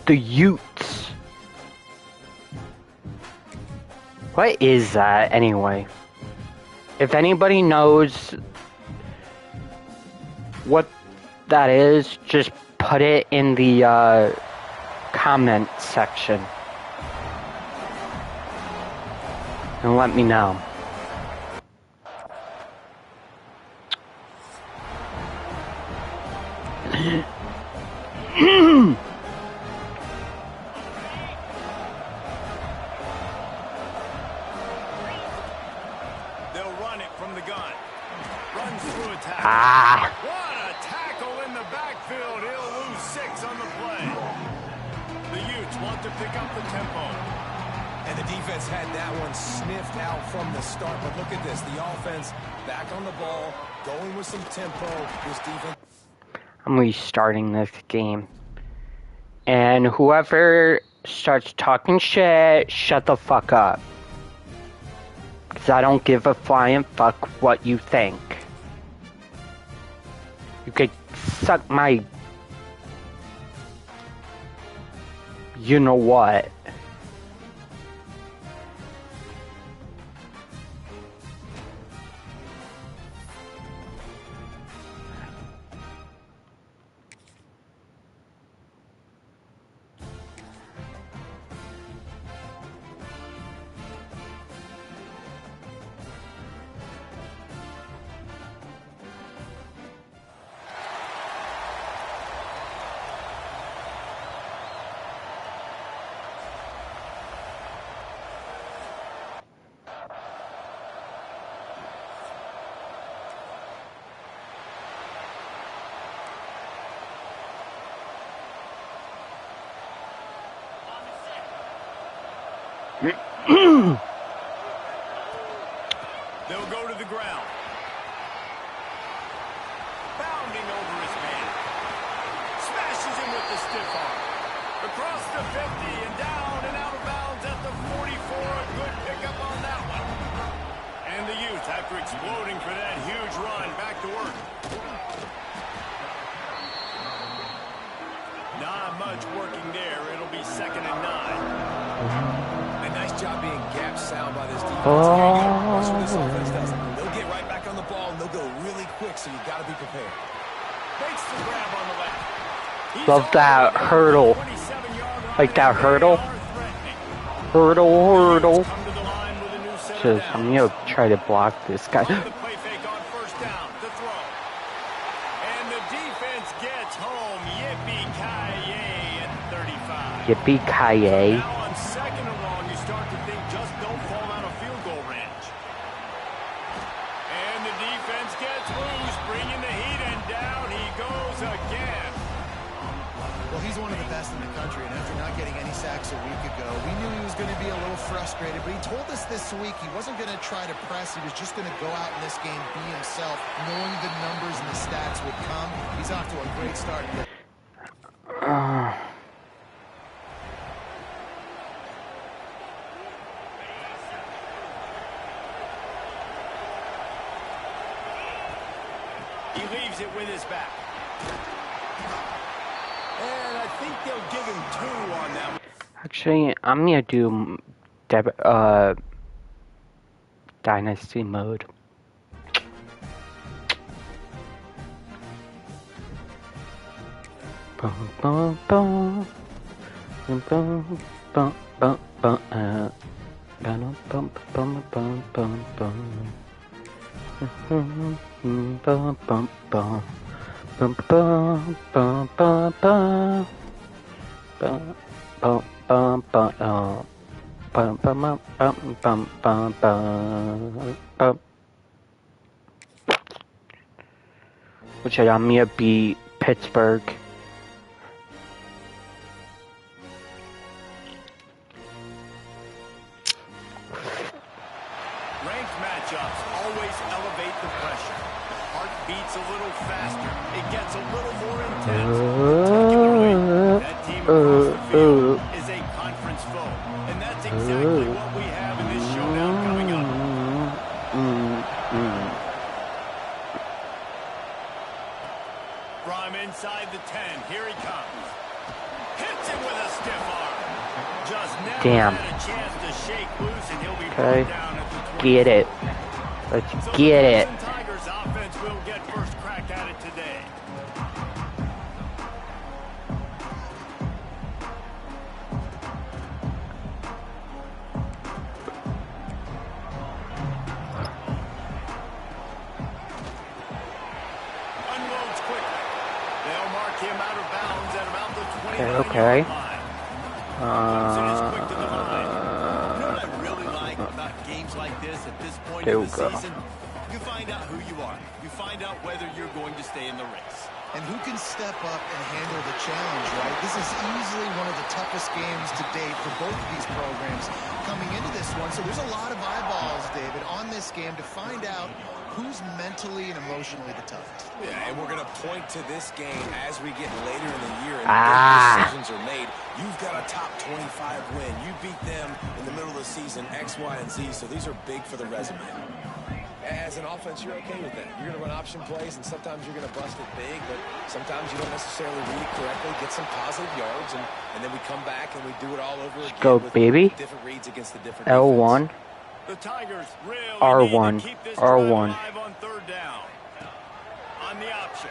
The Utes. What is that anyway? If anybody knows what that is, just put it in the comment section and let me know. They'll run it from the gun. Runs through a tackle. Ah. What a tackle in the backfield. He'll lose 6 on the play. The Utes want to pick up the tempo. And the defense had that one sniffed out from the start. But look at this. The offense back on the ball, going with some tempo. This defense. I'm restarting this game. And whoever starts talking shit, shut the fuck up. Because I don't give a flying fuck what you think. You could suck my... You know what. They'll go to the ground. Bounding over his man. Smashes him with the stiff arm. Across the 50 and down and out of bounds at the 44. A good pickup on that one. And the Utes, after exploding for that huge run, back to work. Not much working there. It'll be 2nd and 9. A nice job being gap sound by this defense. Watch what this offense does. They'll get right back on the ball, and they'll go really quick, so you've got to be prepared. Makes the grab on the left. Love that hurdle. Like that hurdle. Hurdle. Just, I'm gonna try to block this guy. Yippee-ki-yay. Now on 2nd and long, you start to think just don't fall out of field goal range. And the defense gets loose, bringing the heat, and down he goes again. Well, he's one of the best in the country, and after not getting any sacks a week ago, we knew he was going to be a little frustrated, but he told us this week he wasn't going to try to press. He was just going to go out in this game, be himself, knowing the numbers and the stats would come. He's off to a great start. He leaves it with his back. And I think they'll give him 2 on that one. Actually, I'm gonna do Dynasty mode. Bum, bum, bum. Bum, bum, bum, bum, bum, bum, bum, bum, bum, bum, bum. Bum, bum, bum, bum. Bum, bum, bum, bum, bum. Bum, bum, bum, bum, bum, bum, bum, bum, bum, bum. Which I'm gonna beat Pittsburgh. Ranked matchups always elevate the pressure. Heart beats a little faster. It gets a little more intense. Particularly, that team across the field is a conference foe. And that's exactly what we have in this showdown coming up. From inside the 10, here he comes. Hits him with a Damn. had a chance to shake loose, and he'll be Okay. brought down at the 20. Get it. Let's So get the it. Clemson Tigers offense will get first crack at it today. Unloads quickly. They'll mark him out of bounds at about the 29-yard line. Clemson is quick to the line. You know what I really like about games like this at this point There of we the go. season? You find out who you are. You find out whether you're going to stay in the race. And who can step up and handle the challenge, right? This is easily one of the toughest games to date for both of these programs coming into this one. So there's a lot of eyeballs, David, on this game to find out who's mentally and emotionally the toughest. Yeah, and we're going to point to this game as we get later in the year and decisions are made. You've got a top 25 win. You beat them in the middle of the season, X, Y, and Z, so these are big for the resume. As an offense, you're okay with that. You're going to run option plays, and sometimes you're going to bust it big, but sometimes you don't necessarily read it correctly, get some positive yards, and then we come back and we do it all over again. Go, with baby. different reads against the different L1. The Tigers really R1. need to keep this R1. drive alive on third down. On the option.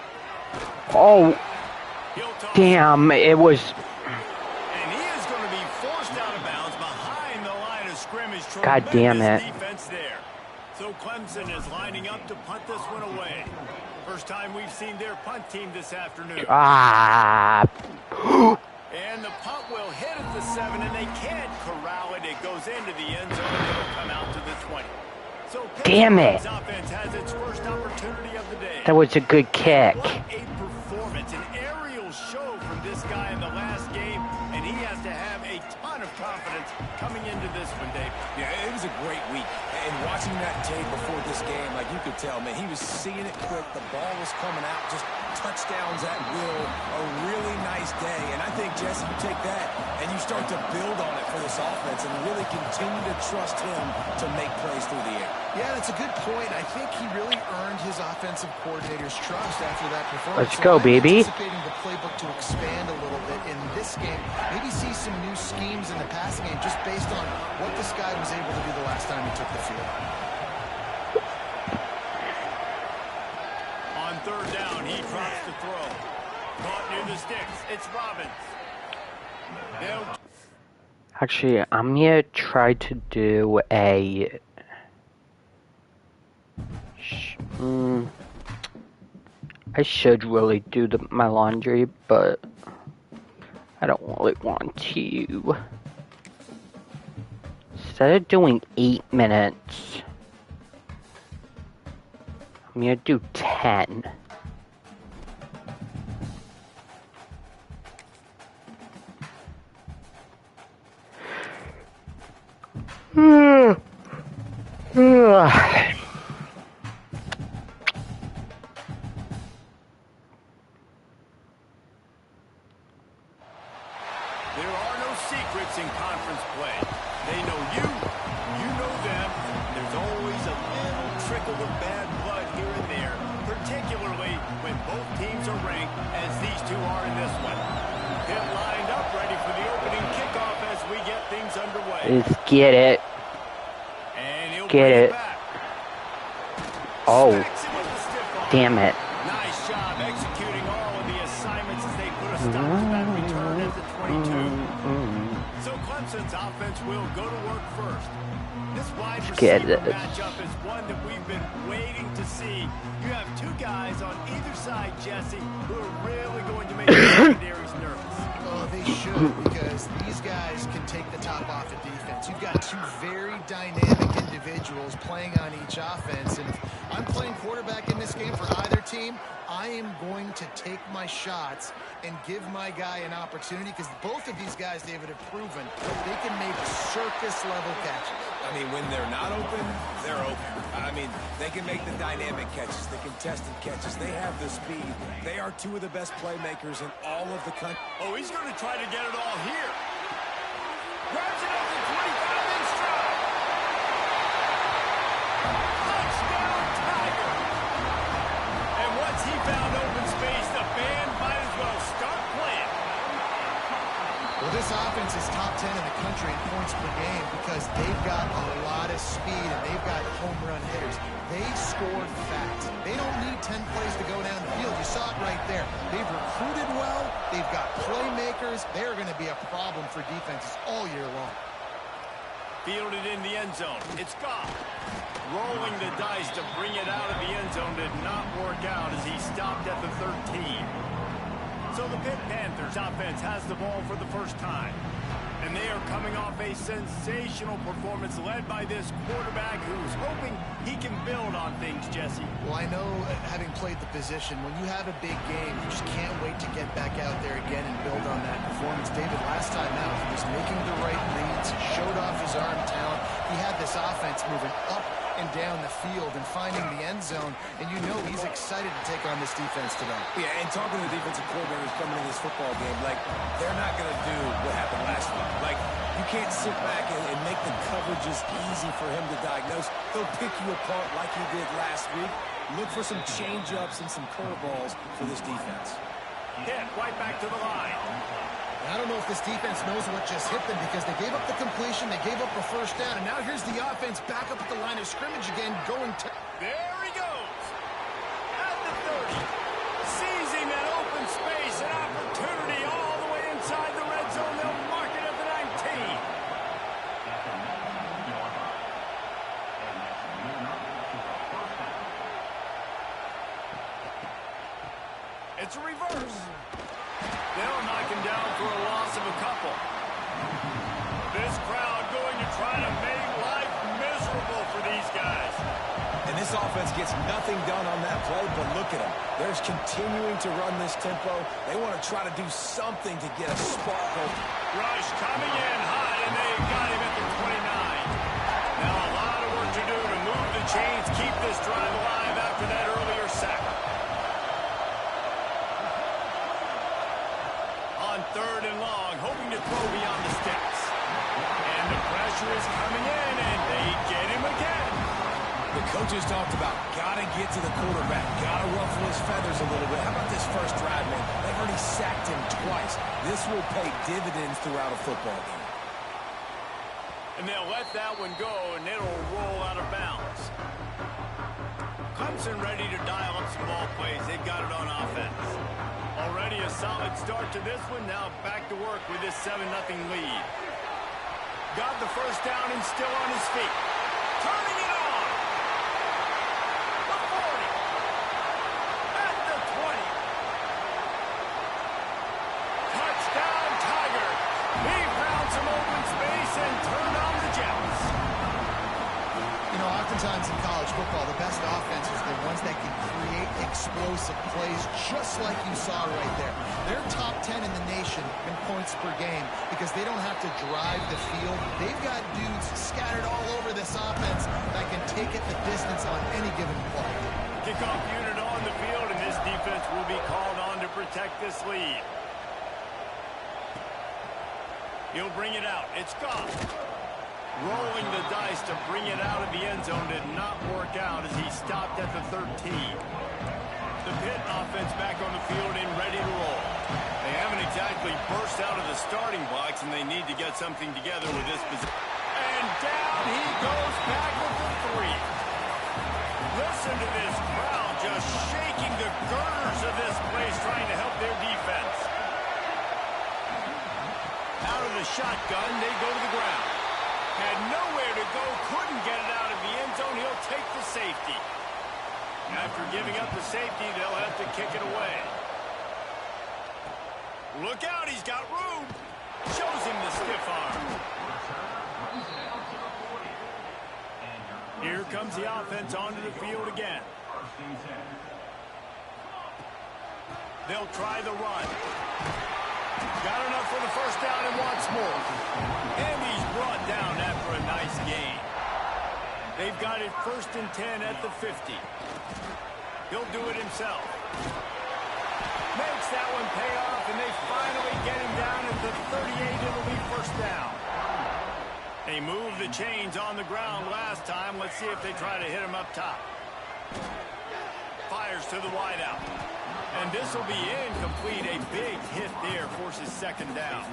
Oh, He'll toss damn. It was... And he is going to be forced out of bounds behind the line of scrimmage. God damn Tremendous it. defense there. So Clemson is lining up to punt this one away. First time we've seen their punt team this afternoon. Ah. And the punt will hit at the 7, and they can't corral it. It goes into the end zone, and it'll come out to the 20. So Damn it. Pittsburgh's offense has its first opportunity of the day. That was a good kick. What a performance, an aerial show from this guy in the last game, and he has to have a ton of confidence coming into this one, Dave. Yeah, it was a great week. And watching that tape before this game, like you could tell, man, he was seeing it quick. The ball was coming out, just touchdowns at will. A really nice day. And I think, Jesse, you take that and you start to build on it for this offense and really continue to trust him to make plays through the air. Yeah, that's a good point. I think he really earned his offensive coordinator's trust after that performance. Let's go, baby. I'm anticipating the playbook to expand a little bit in this game. Maybe see some new schemes in the passing game just based on what this guy was able to do the last time he took the field. On third down, he drops the throw. Caught near the sticks. It's Robbins. Actually, I'm going to try to do a... I should really do my laundry, but I don't really want to. Instead of doing 8 minutes, I'm going to do 10. There are no secrets in conference play. They know you know them. There's always a little trickle of bad blood here and there, particularly when both teams are ranked as these two are in this one. They're lined up ready for the opening kickoff as we get things underway. Let's get it. And he'll Get bring it. back. Oh, Smacks him with the stiff arm. damn it. Nice job executing all of the assignments as they put a stop to that return at the 22. So Clemson's offense will go to work first. This wide Get receiver it. matchup is one that we've been waiting to see. You have two guys on either side, Jesse, who are really going to make the secondaries nervous. Oh, they should, because these guys can take the top off of defense. You've got two very dynamic individuals playing on each offense, and if I'm playing quarterback in this game for either team, I am going to take my shots and give my guy an opportunity, because both of these guys, David, have proven they can make circus-level catches. I mean, when they're not open, they're open. I mean, they can make the dynamic catches, the contested catches. They have the speed. They are two of the best playmakers in all of the country. Oh, he's going to try to get it all here. Grabs it up to 25 in stride. Touchdown, Tiger. And once he found open space, the band might as well start playing. Well, this this offense is top 10 in the country in points per game because they've got a lot of speed and they've got home run hitters. They scored fast. They don't need 10 plays to go down the field. You saw it right there. They've recruited well. They've got playmakers. They're going to be a problem for defenses all year long. Fielded in the end zone. It's Goff. Rolling the dice to bring it out of the end zone did not work out as he stopped at the 13. So the Pitt Panthers offense has the ball for the first time. And they are coming off a sensational performance led by this quarterback who's hoping he can build on things, Jesse. Well, I know, having played the position, when you have a big game, you just can't wait to get back out there again and build on that performance. David, last time out, he was making the right reads. He showed off his arm talent. He had this offense moving up and down the field and finding the end zone, and you know he's excited to take on this defense today. Yeah, and talking to the defensive coordinators coming in this football game, like, they're not going to do what happened last week. Like, you can't sit back and make the coverages easy for him to diagnose. He'll pick you apart like he did last week. Look for some change-ups and some curveballs for this defense. Hit right back to the line. I don't know if this defense knows what just hit them because they gave up the completion, they gave up a first down, and now here's the offense back up at the line of scrimmage again, going to... There he goes. At the 30. Seizing that open space, an opportunity all the way inside the red zone. They'll mark it at the 19. It's a reverse. They'll knock him down for a loss of a couple. This crowd going to try to make life miserable for these guys. And this offense gets nothing done on that play, but look at them. They're continuing to run this tempo. They want to try to do something to get a sparkle. Rush coming in high, and they got him at the 29. Now a lot of work to do to move the chains, keep this drive alive after that earlier sack. On 3rd and long, hoping to throw beyond the sticks. And the pressure is coming in, and they get him again. The coaches talked about gotta get to the quarterback, gotta ruffle his feathers a little bit. How about this first drive, man? They've already sacked him twice. This will pay dividends throughout a football game. And they'll let that one go, and it'll roll out of bounds. Clemson ready to dial up some ball plays. They've got it on offense. Already a solid start to this one. Now back to work with this 7-0 lead. Got the first down and still on his feet. Turning it on. The 40. At the 20. Touchdown, Tiger. He found some open space and turned on the Jets. You know, oftentimes in college football, the best offenses are the ones that can create explosive plays, just like you saw right there. They're top 10 in the nation in points per game because they don't have to drive the field. They've got dudes scattered all over this offense that can take it the distance on any given play. Kickoff unit on the field, and this defense will be called on to protect this lead. He'll bring it out. It's Goff. Rolling the dice to bring it out of the end zone did not work out as he stopped at the 13. The Pitt offense back on the field and ready to roll. They haven't exactly burst out of the starting blocks, and they need to get something together with this position. And down he goes back with the 3. Listen to this crowd just shaking the girders of this place, trying to help their defense. Out of the shotgun, they go to the ground. Had nowhere to go, couldn't get it out of the end zone. He'll take the safety. After giving up the safety, they'll have to kick it away. Look out, he's got room. Shows him the stiff arm. Here comes the offense onto the field again. They'll try the run. Got enough for the first down and wants more. And he's brought down after a nice gain. They've got it 1st and 10 at the 50. He'll do it himself. Makes that one pay off, and they finally get him down at the 38. It'll be first down. They moved the chains on the ground last time. Let's see if they try to hit him up top. Fires to the wideout. And this will be incomplete. A big hit there forces 2nd down.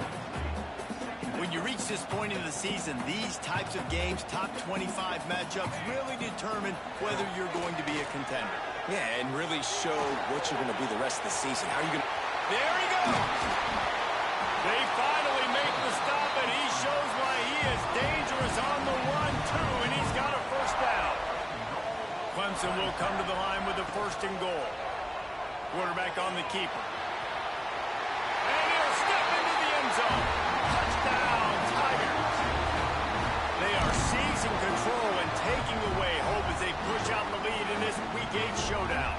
When you reach this point in the season, these types of games, top 25 matchups, really determine whether you're going to be a contender. Yeah, and really show what you're going to be the rest of the season. How are you going to... There he goes! They finally make the stop, and he shows why he is dangerous on the run, too, and he's got a first down. Clemson will come to the line with a first and goal. Quarterback on the keeper. And he'll step into the end zone. Touchdown, Tigers. They are seizing control and taking away hope as they push out the lead in this Week 8 showdown.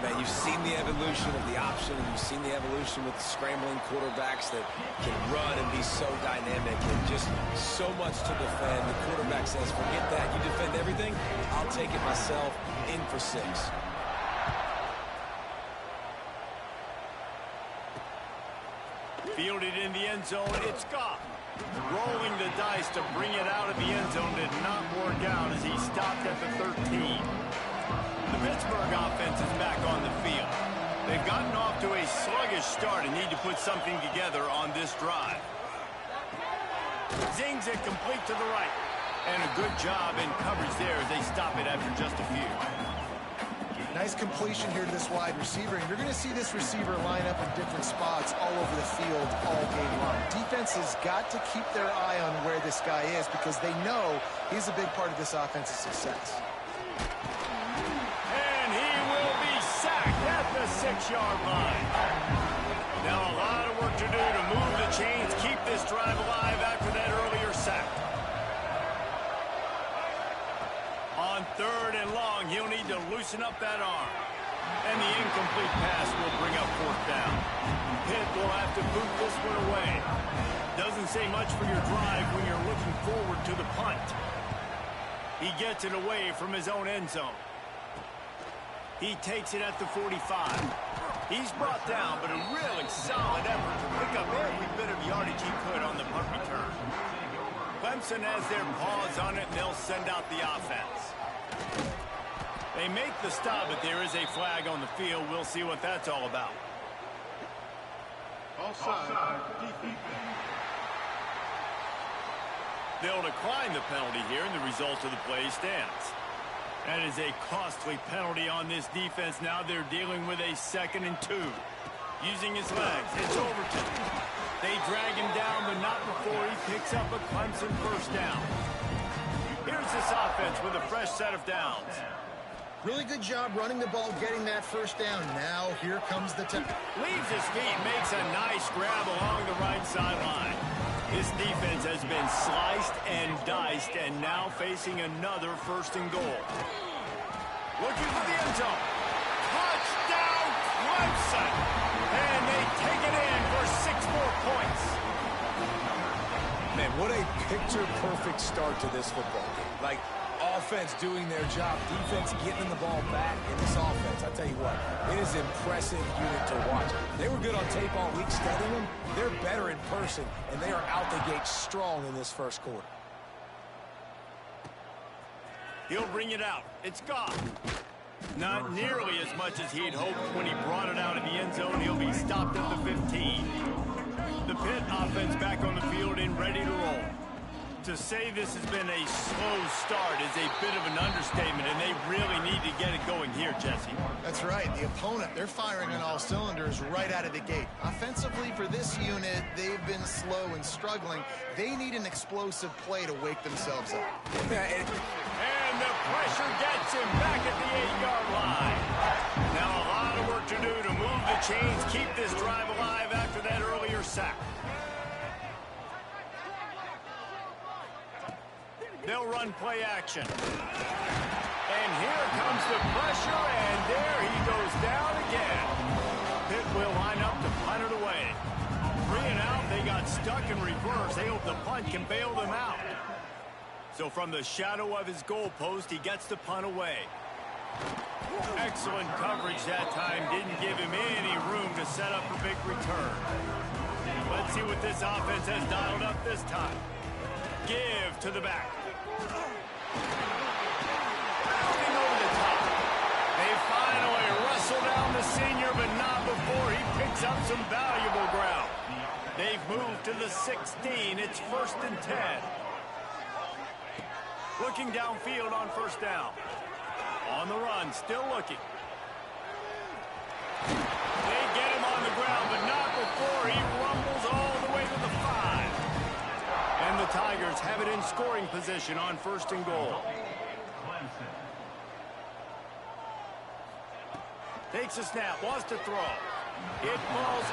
Man, you've seen the evolution of the option, and you've seen the evolution with scrambling quarterbacks that can run and be so dynamic and just so much to defend. The quarterback says, forget that. You defend everything, I'll take it myself. In for 6. Fielded in the end zone, it's Goff. Rolling the dice to bring it out of the end zone did not work out as he stopped at the 13. The Pittsburgh offense is back on the field. They've gotten off to a sluggish start and need to put something together on this drive. Zings it complete to the right. And a good job in coverage there as they stop it after just a few. Nice completion here to this wide receiver, and you're going to see this receiver line up in different spots all over the field all game long. Defense has got to keep their eye on where this guy is because they know he's a big part of this offense's success. And he will be sacked at the 6-yard line. Now a lot of work to do to move the chains, keep this drive alive after that earlier sack. On 3rd and long, he'll need to loosen up that arm. And the incomplete pass will bring up 4th down. Pitt will have to boot this one away. Doesn't say much for your drive when you're looking forward to the punt. He gets it away from his own end zone. He takes it at the 45. He's brought down, but a really solid effort to pick up every bit of yardage he could on the punt return. Clemson has their paws on it, and they'll send out the offense. They make the stop, but there is a flag on the field. We'll see what that's all about. They'll decline the penalty here, and the result of the play stands. That is a costly penalty on this defense. Now they're dealing with a 2nd and 2. Using his legs, it's Overton. They drag him down, but not before he picks up a Clemson first down. Here's this offense with a fresh set of downs. Really good job running the ball, getting that first down. Now here comes the time. Leaves his feet, makes a nice grab along the right sideline. This defense has been sliced and diced, and now facing another 1st and goal. Looking for the end zone. Touchdown, Clemson! And they take it in for 6 more points. Man, what a picture-perfect start to this football game. Like, offense doing their job, defense getting the ball back in this offense. I tell you what, it is an impressive unit to watch. They were good on tape all week studying them. They're better in person, and they are out the gate strong in this first quarter. He'll bring it out. It's Goff. Not nearly as much as he'd hoped when he brought it out of the end zone. He'll be stopped at the 15. The Pitt offense back on the field and ready to roll. To say this has been a slow start is a bit of an understatement, and they really need to get it going here, Jesse. That's right. The opponent, they're firing on all cylinders right out of the gate. Offensively, for this unit, they've been slow and struggling. They need an explosive play to wake themselves up. And the pressure gets him back at the 8-yard line. Now a lot of work to do to move the chains, keep this drive alive after that earlier sack. They'll run play action. And here comes the pressure, and there he goes down again. Pitt will line up to punt it away. 3 and out, they got stuck in reverse. They hope the punt can bail them out. So from the shadow of his goalpost, he gets the punt away. Excellent coverage that time. Didn't give him any room to set up a big return. Let's see what this offense has dialed up this time. Give to the back. Rounding over the top. They finally wrestle down the senior, but not before he picks up some valuable ground. They've moved to the 16. It's 1st and 10. Looking downfield on 1st down. On the run, still looking. They get him on the ground, but not before he rumbles all the way to the 5. And the Tigers have it in scoring position on 1st and goal. Takes a snap, wants to throw. It falls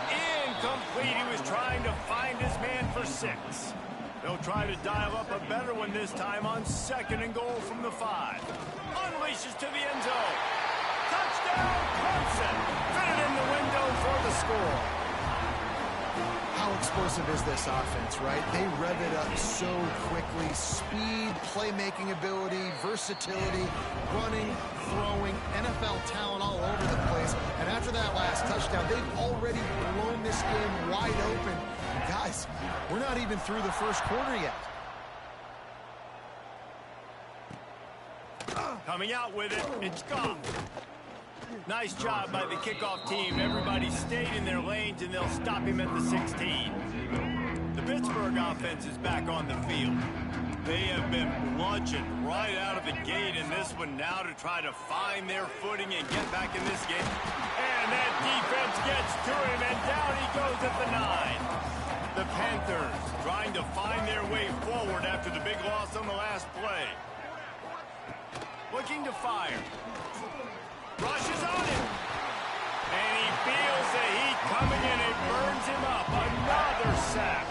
incomplete. He was trying to find his man for 6. They'll try to dial up a better one this time on 2nd and goal from the 5. Unleashes to the end zone. Touchdown, Clemson. Fit it in the window for the score. How explosive is this offense, right? They rev it up so quickly. Speed, playmaking ability, versatility, running, throwing, NFL talent all over the place. And after that last touchdown, they've already blown this game wide open. And guys, we're not even through the first quarter yet. Coming out with it, it's gone. Nice job by the kickoff team. Everybody stayed in their lanes, and they'll stop him at the 16. The Pittsburgh offense is back on the field. They have been bludgeoned right out of the gate in this one now to try to find their footing and get back in this game. And that defense gets to him, and down he goes at the 9. The Panthers trying to find their way forward after the big loss on the last play. Looking to fire. Rushes on him. And he feels the heat coming in. It burns him up. Another sack.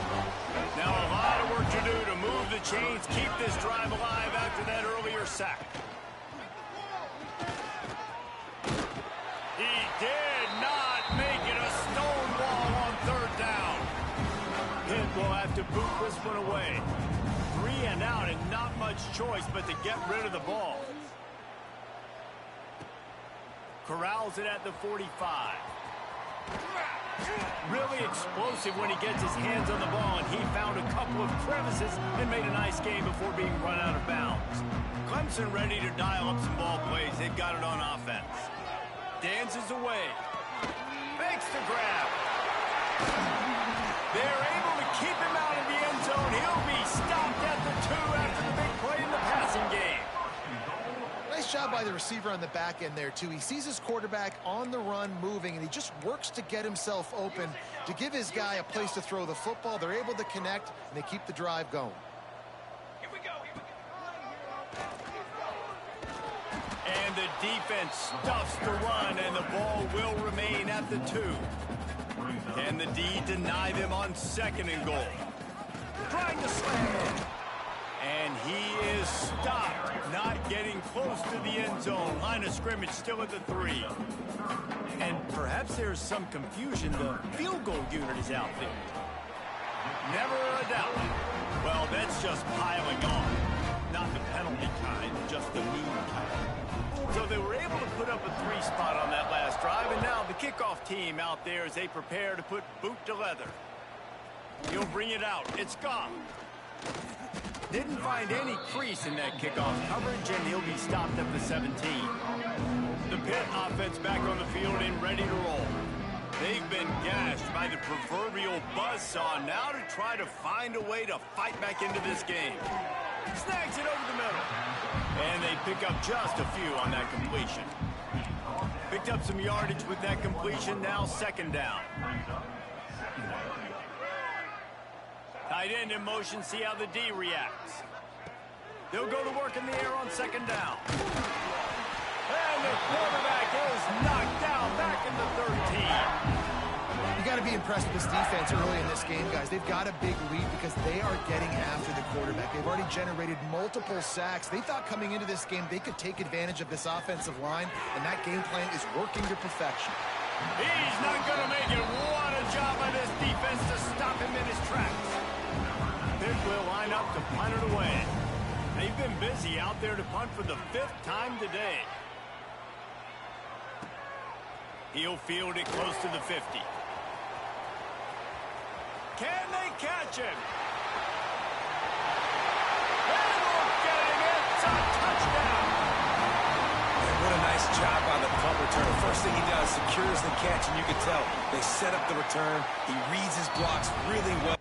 Now a lot of work to do to move the chains, keep this drive alive after that earlier sack. He did not make it a stone wall on 3rd down. Pitt will have to boot this one away. 3 and out and not much choice but to get rid of the ball. Corrals it at the 45. Really explosive when he gets his hands on the ball, and he found a couple of crevices and made a nice game before being run out of bounds. Clemson ready to dial up some ball plays. They've got it on offense. Dances away. Fakes the grab. They're able to keep him out of the end zone. He'll be stopped at the 2 after the big play in the passing game. Nice job by the receiver on the back end there, too. He sees his quarterback on the run moving, and he just works to get himself open to give his guy a place to throw the football. They're able to connect, and they keep the drive going. Here we go. And the defense stuffs the run, and the ball will remain at the 2. Can the D deny them on 2nd and goal? Trying to slam him. And he is stopped, not getting close to the end zone. Line of scrimmage still at the 3. And perhaps there's some confusion. The field goal unit is out there. Never a doubt. Well, that's just piling on. Not the penalty kind, just the mean kind. So they were able to put up a 3 spot on that last drive, and now the kickoff team out there as they prepare to put boot to leather. He'll bring it out. It's gone. Didn't find any crease in that kickoff coverage, and he'll be stopped at the 17. The Pitt offense back on the field and ready to roll. They've been gashed by the proverbial buzzsaw now to try to find a way to fight back into this game. Snags it over the middle. And they pick up just a few on that completion. Picked up some yardage with that completion, now 2nd down. Tight end in motion, see how the D reacts. They'll go to work in the air on 2nd down. And the quarterback is knocked down back in the 13. You got to be impressed with this defense early in this game, guys. They've got a big lead because they are getting after the quarterback. They've already generated multiple sacks. They thought coming into this game they could take advantage of this offensive line, and that game plan is working to perfection. He's not going to make it. What a job by this defense to stop him in his tracks. Pitt will line up to punt it away. They've been busy out there to punt for the 5th time today. He'll field it close to the 50. Can they catch him? They won't get him. It's a touchdown. And what a nice job by the punt returner. First thing he does, secures the catch, and you can tell they set up the return. He reads his blocks really well.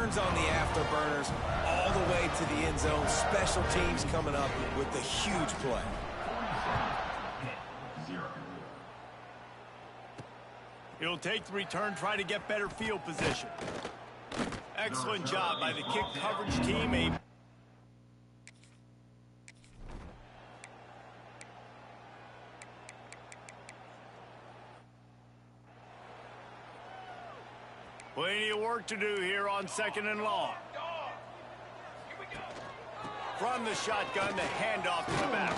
turns on the afterburners all the way to the end zone. Special teams coming up with the huge play. He'll take the return, try to get better field position. Excellent job by the kick coverage team. Plenty of work to do here on 2nd and long. From the shotgun, the handoff to the back.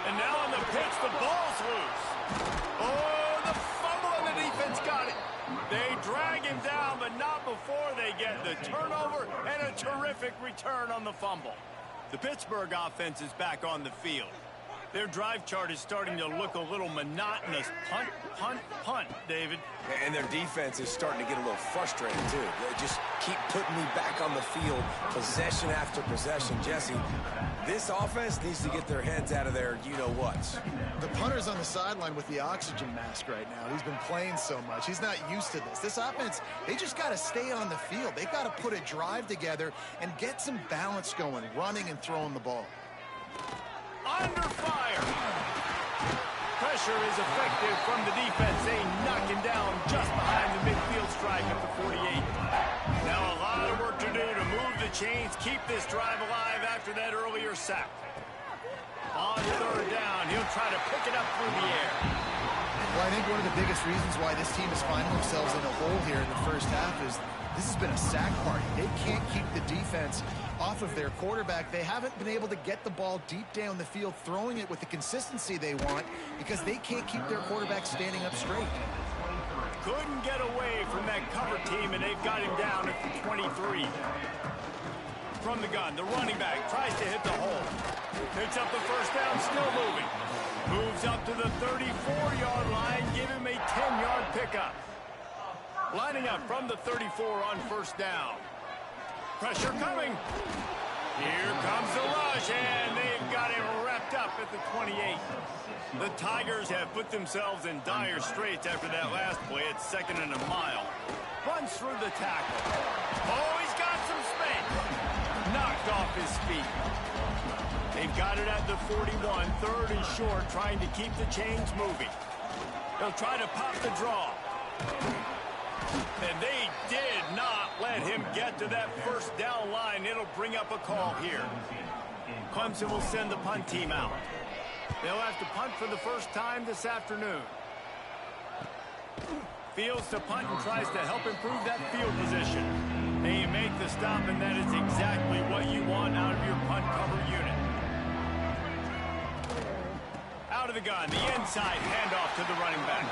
And now on the pitch, the ball's loose. Oh, the fumble and the defense got it. They drag him down, but not before they get the turnover and a terrific return on the fumble. The Pittsburgh offense is back on the field. Their drive chart is starting to look a little monotonous. Punt, punt, punt, David. And their defense is starting to get a little frustrated, too. They just keep putting me back on the field, possession after possession. Jesse, this offense needs to get their heads out of their you-know-whats. The punter's on the sideline with the oxygen mask right now. He's been playing so much. He's not used to this. This offense, they just got to stay on the field. They got to put a drive together and get some balance going, running and throwing the ball. Under fire. Pressure is effective from the defense. They knock him down just behind the midfield stripe at the 48. Now a lot of work to do to move the chains, keep this drive alive after that earlier sack. On 3rd down, he'll try to pick it up through the air. Well, I think one of the biggest reasons why this team is finding themselves in a hole here in the first half is this has been a sack party. They can't keep the defense off of their quarterback. They haven't been able to get the ball deep down the field, throwing it with the consistency they want because they can't keep their quarterback standing up straight. Couldn't get away from that cover team, and they've got him down at the 23. From the gun, the running back tries to hit the hole. Picks up the first down, still moving. Moves up to the 34-yard line, give him a 10-yard pickup. Lining up from the 34 on 1st down. Pressure coming. Here comes the rush, and they've got him wrapped up at the 28. The Tigers have put themselves in dire straits after that last play. It's 2nd and a mile. Runs through the tackle. Oh, he's got some space. Knocked off his feet. They've got it at the 41, 3rd and short, trying to keep the chains moving. They'll try to pop the draw. And they did not let him get to that 1st down line. It'll bring up a call here. Clemson will send the punt team out. They'll have to punt for the first time this afternoon. Fields to punt and tries to help improve that field position. They make the stop, and that is exactly what you want out of your punt cover unit. Out of the gun, the inside handoff to the running back.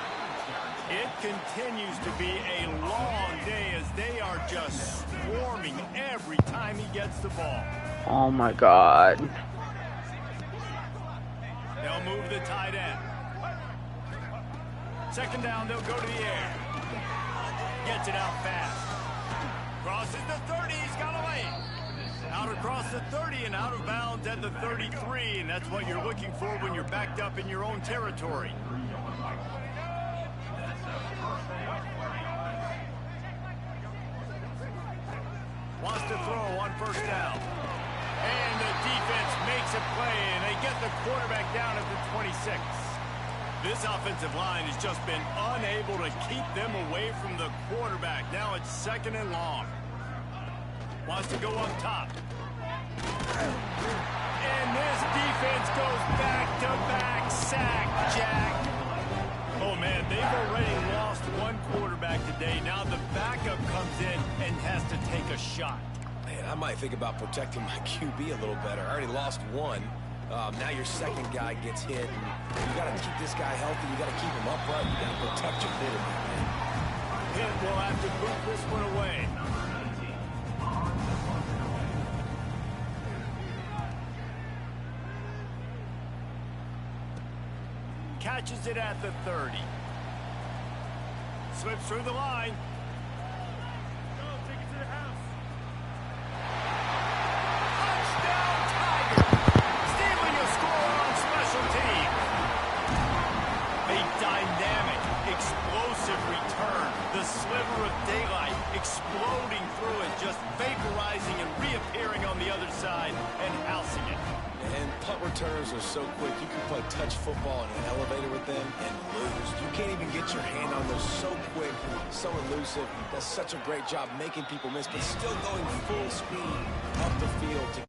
It continues to be a long day as they are just swarming every time he gets the ball. Oh my God. They'll move the tight end. 2nd down, they'll go to the air. Gets it out fast. Crosses the 30, he's got a lane. Out across the 30 and out of bounds at the 33, and that's what you're looking for when you're backed up in your own territory. Wants to throw on 1st down. And the defense makes a play, and they get the quarterback down at the 26. This offensive line has just been unable to keep them away from the quarterback. Now it's 2nd and long. Wants to go up top. And this defense goes back-to-back sack, Jack. Oh, man, they've already lost one quarterback today. Now the backup comes in and has to take a shot. Man, I might think about protecting my QB a little better. I already lost one. Now your 2nd guy gets hit. And you got to keep this guy healthy. You got to keep him upright. You got to protect your quarterback, man. Pitt will have to boot this one away. Catches it at the 30. Slips through the line. Go, take it to the house. Touchdown, Tigers! Stealing a score on special teams. A dynamic, explosive return. The sliver of daylight exploding through it just returners are so quick. You can play touch football in an elevator with them and lose. You can't even get your hand on those. So quick, so elusive. Does such a great job making people miss, but still going full speed up the field to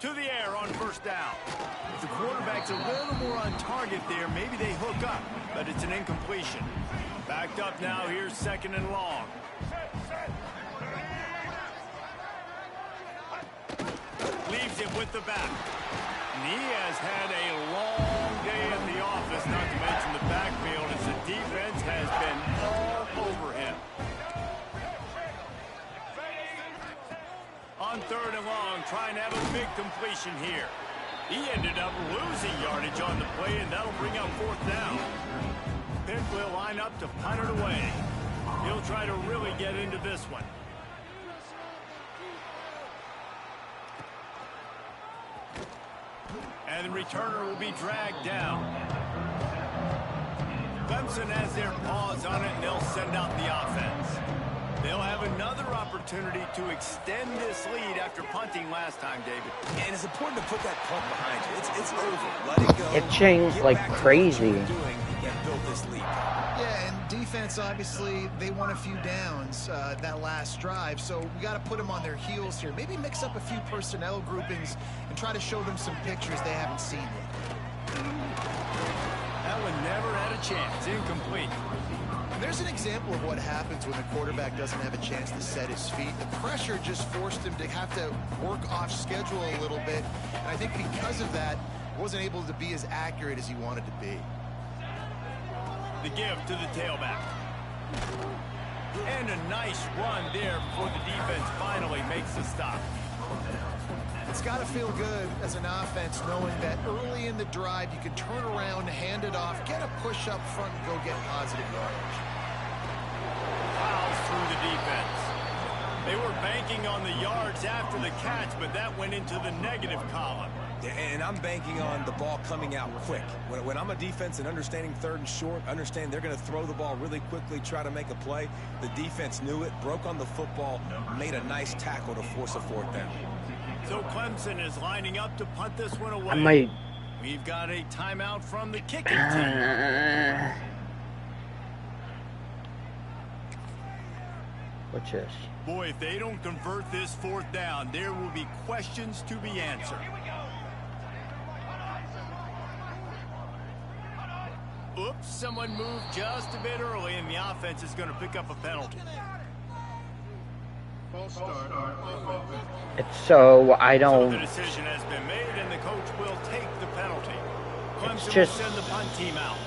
to the air on first down. If the quarterback's a little more on target there, maybe they hook up, but it's an incompletion. Backed up now, here's 2nd and long. Leaves it with the back. And he has had a long day at the office, not to mention the backfield, as the defense has been all over him. On 3rd and long, trying to have a big completion here. He ended up losing yardage on the play, and that'll bring up 4th down. Pitt will line up to punt it away. He'll try to really get into this one. And the returner will be dragged down. Clemson has their paws on it, and they'll send out the offense. They'll have another opportunity to extend this lead after punting last time, David. And it's important to put that punt behind you. It's over. Let it go. It changed like crazy. Build this lead. Yeah, and defense, obviously, they won a few downs that last drive, so we got to put them on their heels here. Maybe mix up a few personnel groupings and try to show them some pictures they haven't seen yet. That one never had a chance. Incomplete. There's an example of what happens when the quarterback doesn't have a chance to set his feet. The pressure just forced him to have to work off schedule a little bit, and I think because of that, wasn't able to be as accurate as he wanted to be. The give to the tailback. And a nice run there before the defense finally makes the stop. It's got to feel good as an offense knowing that early in the drive you can turn around, hand it off, get a push up front, and go get positive yardage. Fouls through the defense. They were banking on the yards after the catch, but that went into the negative column. And I'm banking on the ball coming out quick. When I'm a defense and understanding 3rd and short, understand they're going to throw the ball really quickly, try to make a play. The defense knew it, broke on the football, made a nice tackle to force a 4th down. So Clemson is lining up to punt this one away. We've got a timeout from the kicking team. What's this? Boy, if they don't convert this 4th down, there will be questions to be answered. Oops, someone moved just a bit early, and the offense is going to pick up a penalty. It's so I don't. So the decision has been made, and the coach will take the penalty. Clemson Just will send the punt team out.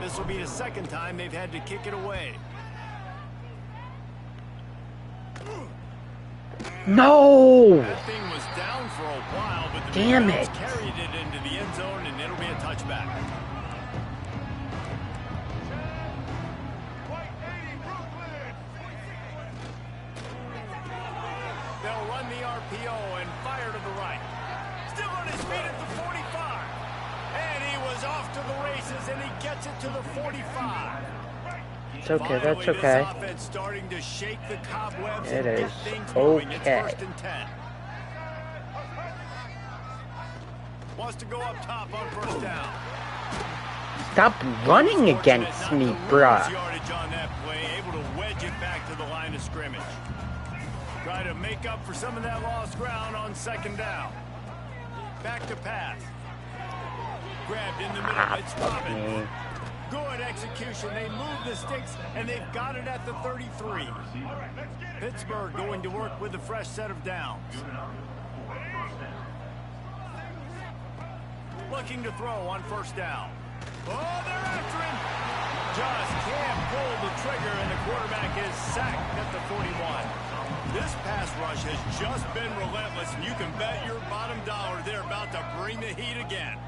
This will be the 2nd time they've had to kick it away. no. That thing was down for a while, but the Damn defense it. carried it into the end zone, and it'll be a touchback. They'll run the RPO and fire to the right. Still on his feet at the 45. And he was off to the races, and he gets it to the 45. It's okay, Finally, that's okay. This offense starting to shake the cobwebs It and is get things moving. It's okay. 1st and 10. Wants to go up top on 1st down. Stop running against me, bruh. Yardage on that play, able to wedge it back to the line of scrimmage. Try to make up for some of that lost ground on 2nd down. Back to pass. Grabbed in the middle. It's Robbins. Good execution. They move the sticks, and they've got it at the 33. Pittsburgh going to work with a fresh set of downs. Looking to throw on 1st down. Oh, they're after him. Just can't pull the trigger, and the quarterback is sacked at the 41. This pass rush has just been relentless, and you can bet your bottom dollar they're about to bring the heat again.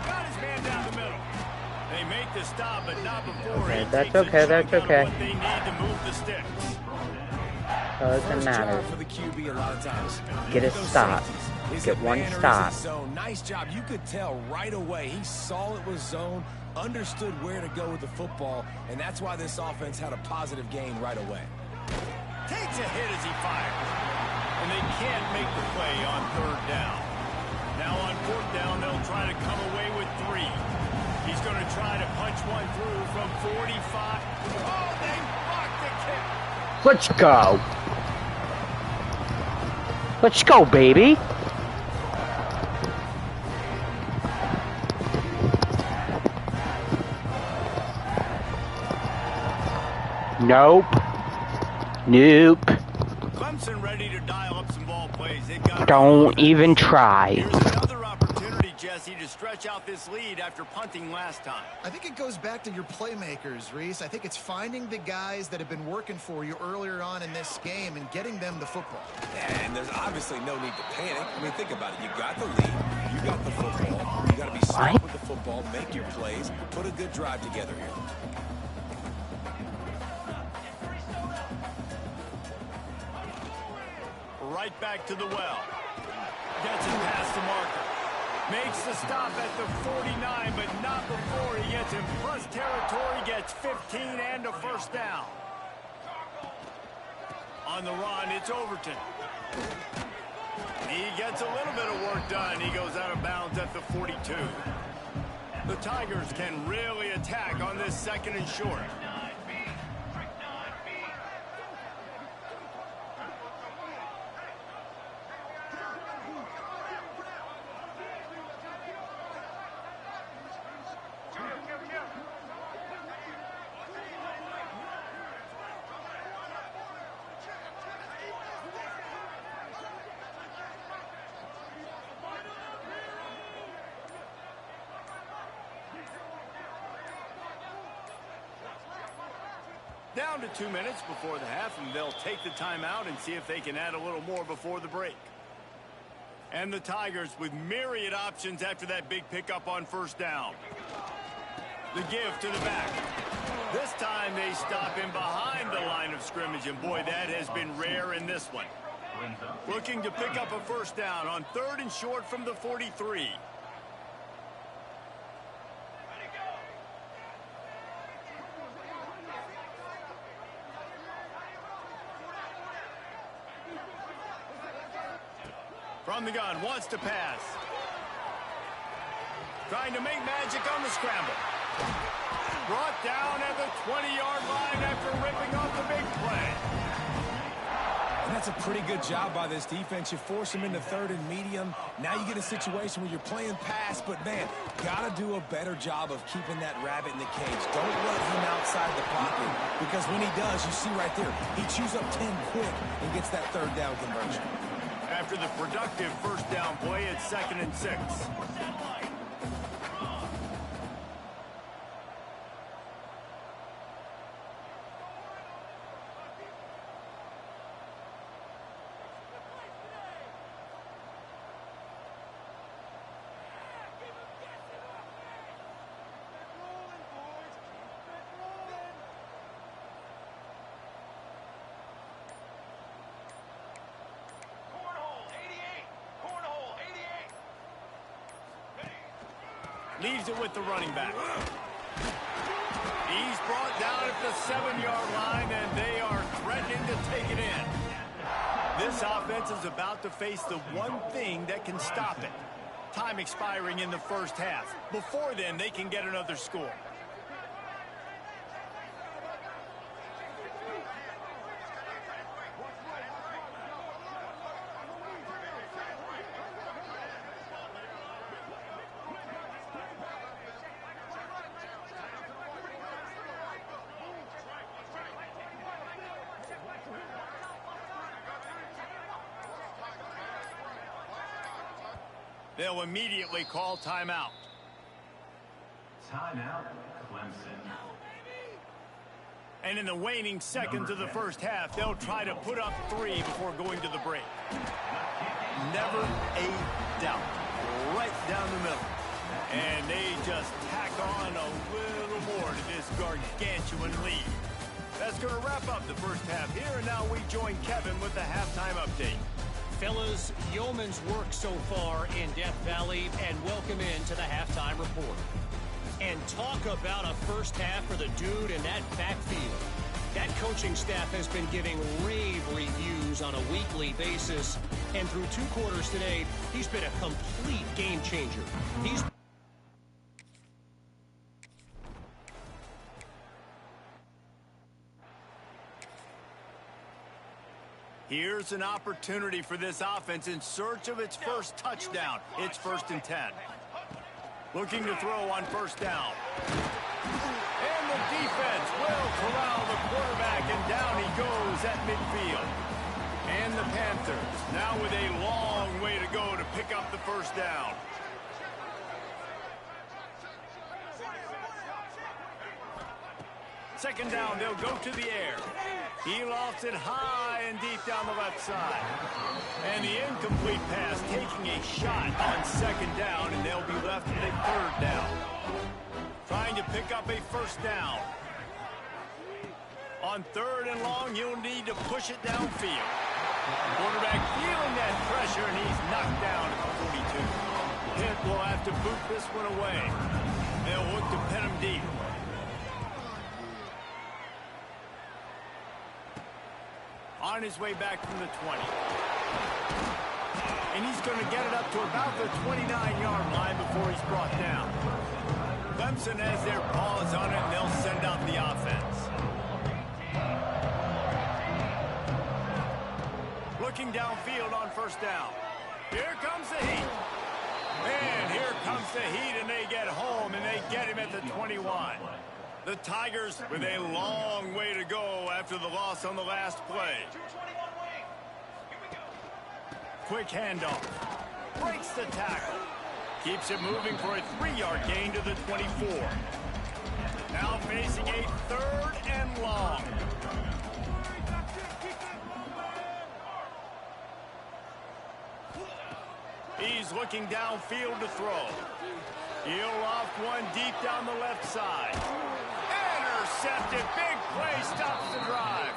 Got his man down the middle. They make the stop, but not before. Okay, that's okay, that's okay. What they need to move the sticks. Doesn't matter. For the QB a lot of times. Get a stop. Get one stop. Nice job. You could tell right away. He saw it was zone, understood where to go with the football, and that's why this offense had a positive gain right away. Takes a hit as he fires. And they can't make the play on 3rd down. Now on 4th down, they'll try to come away with 3. He's going to try to punch one through from 45. Oh, they blocked the kick. Let's go. Let's go, baby. Nope. Nope. Clemson ready to dial up some ball plays. They've got Don't even try. Here's another opportunity, Jesse, to stretch out this lead after punting last time. I think it goes back to your playmakers, Reese. I think it's finding the guys that have been working for you earlier on in this game and getting them the football. And there's obviously no need to panic. I mean, think about it. You got the lead. You got the football. You got to be smart with the football, make your plays, put a good drive together here. Right back to the well. Gets it past the marker. Makes the stop at the 49, but not before he gets in plus territory, gets 15 and a first down. On the run, it's Overton. He gets a little bit of work done. He goes out of bounds at the 42. The Tigers can really attack on this second and short. Down to 2 minutes before the half, and they'll take the timeout and see if they can add a little more before the break. And the Tigers with myriad options after that big pickup on first down. The give to the back. This time they stop him behind the line of scrimmage, and boy, that has been rare in this one. Looking to pick up a first down on 3rd and short from the 43. From the gun, wants to pass. Trying to make magic on the scramble. Brought down at the 20-yard line after ripping off the big play. And that's a pretty good job by this defense. You force him into 3rd and medium. Now you get a situation where you're playing pass, but man, gotta do a better job of keeping that rabbit in the cage. Don't let him outside the pocket, because when he does, you see right there, he chews up 10 quick and gets that 3rd down conversion. After the productive first down play, it's 2nd and 6. Leaves it with the running back. He's brought down at the 7-yard line, and they are threatening to take it in. This offense is about to face the one thing that can stop it. Time expiring in the first half. Before then, they can get another score. They'll immediately call timeout. Timeout, Clemson. And in the waning seconds of the first half, they'll try to put up 3 before going to the break. Never a doubt. Right down the middle. And they just tack on a little more to this gargantuan lead. That's going to wrap up the first half here, and now we join Kevin with the halftime update. Fellas, yeoman's work so far in Death Valley, and welcome into the halftime report. And talk about a first half for the dude in that backfield. That coaching staff has been giving rave reviews on a weekly basis, and through 2 quarters today, he's been a complete game changer. He's Here's an opportunity for this offense in search of its first touchdown. It's 1st and 10. Looking to throw on 1st down. And the defense will corral the quarterback, and down he goes at midfield. And the Panthers now with a long way to go to pick up the 1st down. Second down, they'll go to the air. He lofts it high and deep down the left side. And the incomplete pass taking a shot on 2nd down, and they'll be left with a 3rd down. Trying to pick up a 1st down. On 3rd and long, he'll need to push it downfield. Quarterback feeling that pressure, and he's knocked down at the 42. Pitt will have to boot this one away. They'll look to pin him deep. On his way back from the 20. And he's going to get it up to about the 29-yard line before he's brought down. Clemson has their paws on it, and they'll send out the offense. Looking downfield on 1st down. Here comes the heat. And here comes the heat, and they get home, and they get him at the 21. The Tigers with a long way to go after the loss on the last play. Quick handoff. Breaks the tackle. Keeps it moving for a 3-yard gain to the 24. Now facing a 3rd and long. He's looking downfield to throw. He'll loft one deep down the left side. Intercepted. Big play stops the drive.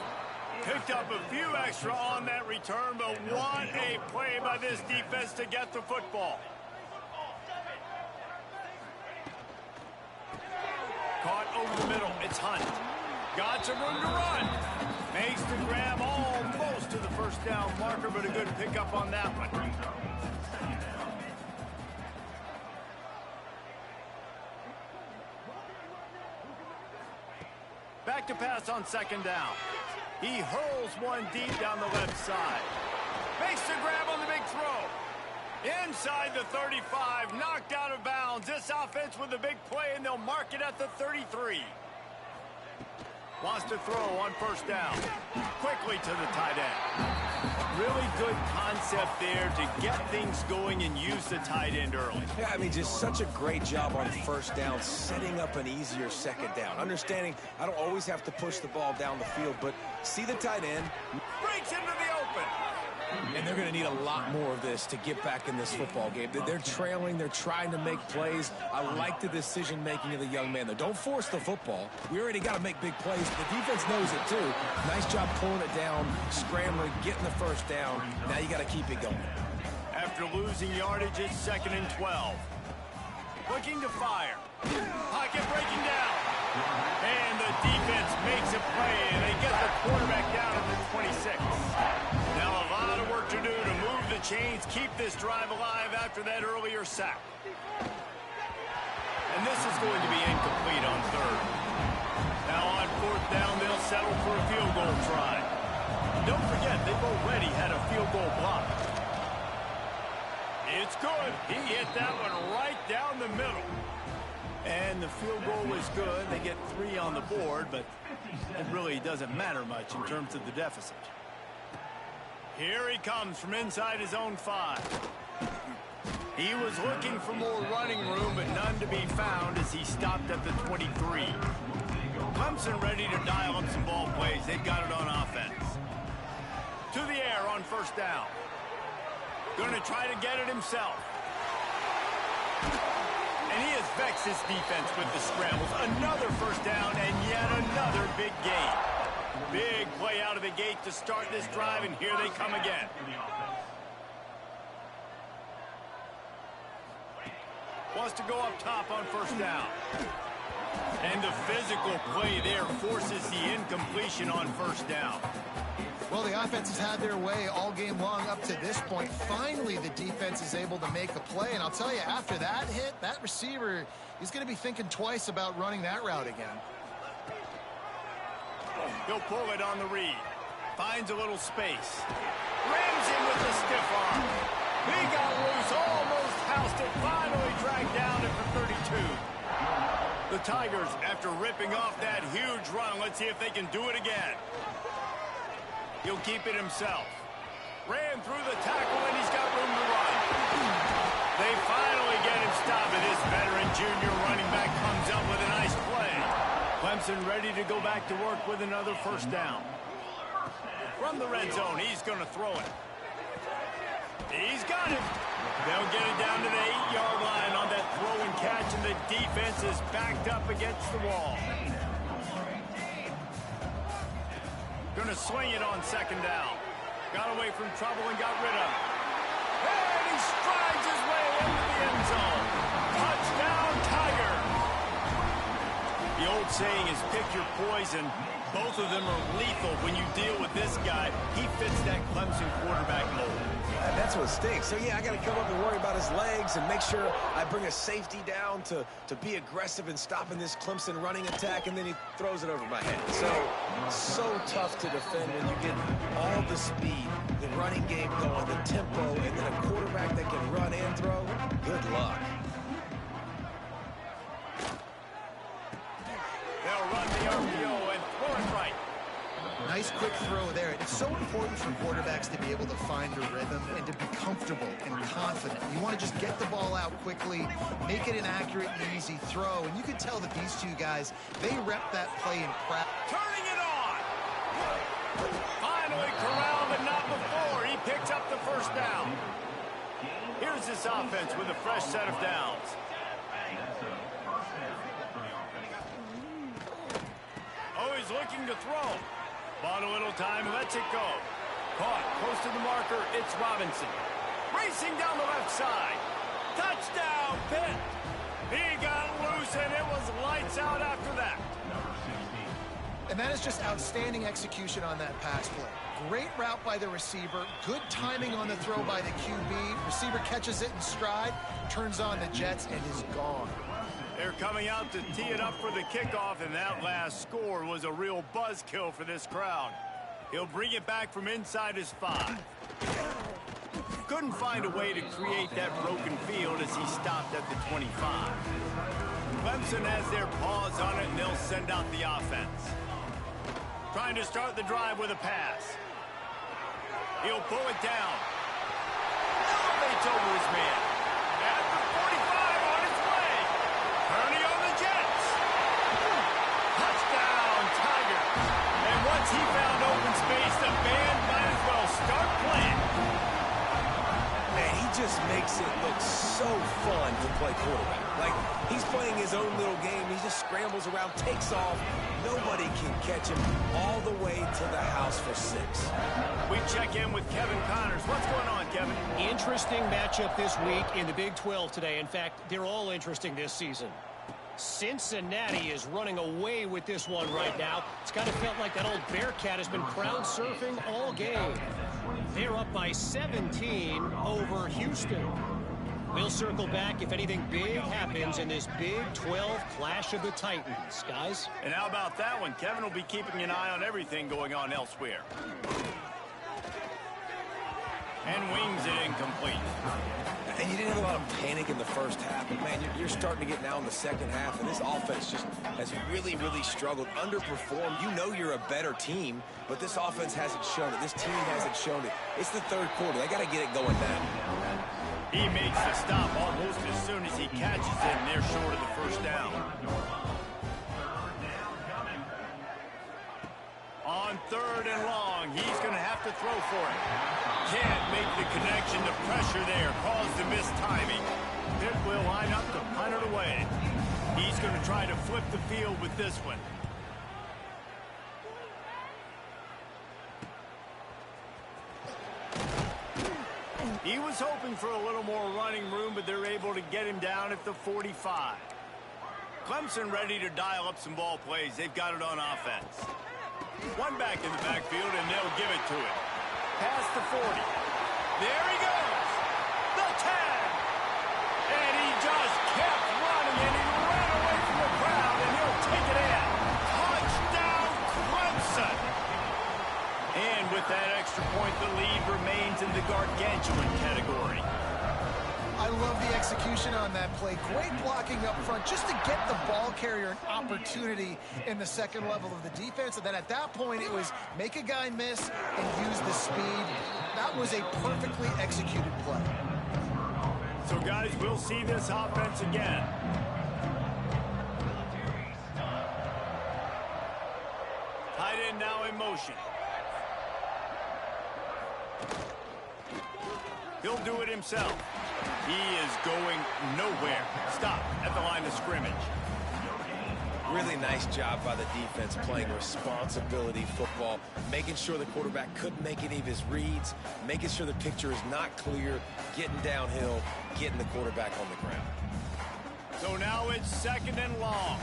Picked up a few extra on that return, but what a play by this defense to get the football. Caught over the middle. It's Hunt. Got some room to run. Makes the grab almost to the 1st down marker, but a good pickup on that one. Back to pass on 2nd down. He hurls one deep down the left side. Makes the grab on the big throw. Inside the 35, knocked out of bounds. This offense with a big play, and they'll mark it at the 33. Wants to throw on 1st down. Quickly to the tight end. Really good concept there to get things going and use the tight end early. Yeah, I mean, just such a great job on 1st down, setting up an easier 2nd down. Understanding I don't always have to push the ball down the field, but see the tight end. Breaks into the open. And they're going to need a lot more of this to get back in this football game. They're trailing. They're trying to make plays. I like the decision-making of the young man, though. Don't force the football. We already got to make big plays. The defense knows it, too. Nice job pulling it down, scrambling, getting the 1st down. Now you got to keep it going. After losing yardage, it's 2nd and 12. Looking to fire. Pocket breaking down. And the defense makes a play, and they get the quarterback down at the 26. Now a lot of work to do to move the chains, keep this drive alive after that earlier sack. And this is going to be incomplete on 3rd. Now on 4th down, they'll settle for a field goal try. Don't forget, they've already had a field goal block. It's good. He hit that one right down the middle. And the field goal was good. They get 3 on the board, but it really doesn't matter much in terms of the deficit. Here he comes from inside his own 5. He was looking for more running room, but none to be found as he stopped at the 23. Clemson ready to dial up some ball plays. They've got it on offense. To the air on 1st down. Going to try to get it himself. And he has vexed his defense with the scrambles. Another 1st down and yet another big gain. Big play out of the gate to start this drive, and here they come again. Wants to go up top on 1st down. And the physical play there forces the incompletion on 1st down. Well, the offense has had their way all game long up to this point. Finally, the defense is able to make a play. And I'll tell you, after that hit, that receiver, he's going to be thinking twice about running that route again. He'll pull it on the read. Finds a little space. Rams him with the stiff arm. He got loose, almost housed it, finally dragged down it for 32. The Tigers, after ripping off that huge run, let's see if they can do it again. He'll keep it himself. Ran through the tackle, and he's got room to run. They finally get him stopped, and this veteran junior running back comes up with a nice play. Clemson ready to go back to work with another first down. From the red zone, he's going to throw it. He's got it. They'll get it down to the 8-yard line on that throw and catch, and the defense is backed up against the wall. Going to swing it on second down. Got away from trouble and got rid of it. And he strides his way into the end zone. Touchdown, Tiger. The old saying is pick your poison. Both of them are lethal when you deal with this guy. He fits that Clemson quarterback mold. That's what stinks. So, yeah, I got to come up and worry about his legs and make sure I bring a safety down to be aggressive in stopping this Clemson running attack, and then he throws it over my head. So tough to defend when you get all the speed, the running game going, the tempo, and then a quarterback that can run and throw. Good luck. They'll run the RPO and throw it right. Nice quick throw there. It's so important for quarterbacks to be able to find a rhythm and to be comfortable and confident. You want to just get the ball out quickly, make it an accurate and easy throw. And you can tell that these two guys, they rep that play in practice. Turning it on. Finally corralled, but not before. He picks up the first down. Here's this offense with a fresh set of downs. Oh, he's looking to throw. Bought a little time, lets it go. Caught, close to the marker, it's Robinson. Racing down the left side. Touchdown, Pitt. He got loose, and it was lights out after that. And that is just outstanding execution on that pass play. Great route by the receiver, good timing on the throw by the QB. Receiver catches it in stride, turns on the jets, and is gone. They're coming out to tee it up for the kickoff, and that last score was a real buzzkill for this crowd. He'll bring it back from inside his 5. Couldn't find a way to create that broken field as he stopped at the 25. Clemson has their paws on it, and they'll send out the offense. Trying to start the drive with a pass. He'll pull it down. Elevates over his man. At the 45 on its way. Turning on the Jets. Touchdown, Tigers. And once he found open space, the band might as well start playing. Man, he just makes it look so fun to play quarterback. Like, he's playing his own little game. He just scrambles around, takes off. Nobody can catch him all the way to the house for 6. We check in with Kevin Connors. What's going on, Kevin? Interesting matchup this week in the Big 12 today. In fact, they're all interesting this season. Cincinnati is running away with this one right now. It's kind of felt like that old Bearcat has been crowd surfing all game. They're up by 17 over Houston. We'll circle back if anything big happens in this Big 12 Clash of the Titans, guys. And how about that one? Kevin will be keeping an eye on everything going on elsewhere. And wings it incomplete. And you didn't have a lot of panic in the first half, but man, you're starting to get now in the second half, and this offense just has really, really struggled, underperformed. You know you're a better team, but this offense hasn't shown it. This team hasn't shown it. It's the third quarter. They got to get it going now. He makes the stop almost as soon as he catches it, and they're short of the first down. On 3rd and long, he's going to have to throw for it. Can't make the connection. The pressure there caused the mistiming. Pitt will line up to punt it away. He's going to try to flip the field with this one. He was hoping for a little more running room, but they're able to get him down at the 45. Clemson ready to dial up some ball plays. They've got it on offense. One back in the backfield, and they'll give it to him. Past the 40. There he goes. The 10. And he just kept running, and he ran away from the crowd, and he'll take it in. Touchdown, Clemson. And With that extra point, the lead remains in the gargantuan category. I love the execution on that play. Great blocking up front just to get the ball carrier an opportunity in the second level of the defense. And then at that point, it was make a guy miss and use the speed. That was a perfectly executed play. So, guys, we'll see this offense again. Tight end now in motion. He'll do it himself. He is going nowhere. Stop at the line of scrimmage. Really nice job by the defense playing responsibility football, making sure the quarterback couldn't make any of his reads, making sure the picture is not clear, getting downhill, getting the quarterback on the ground. So now it's 2nd and long.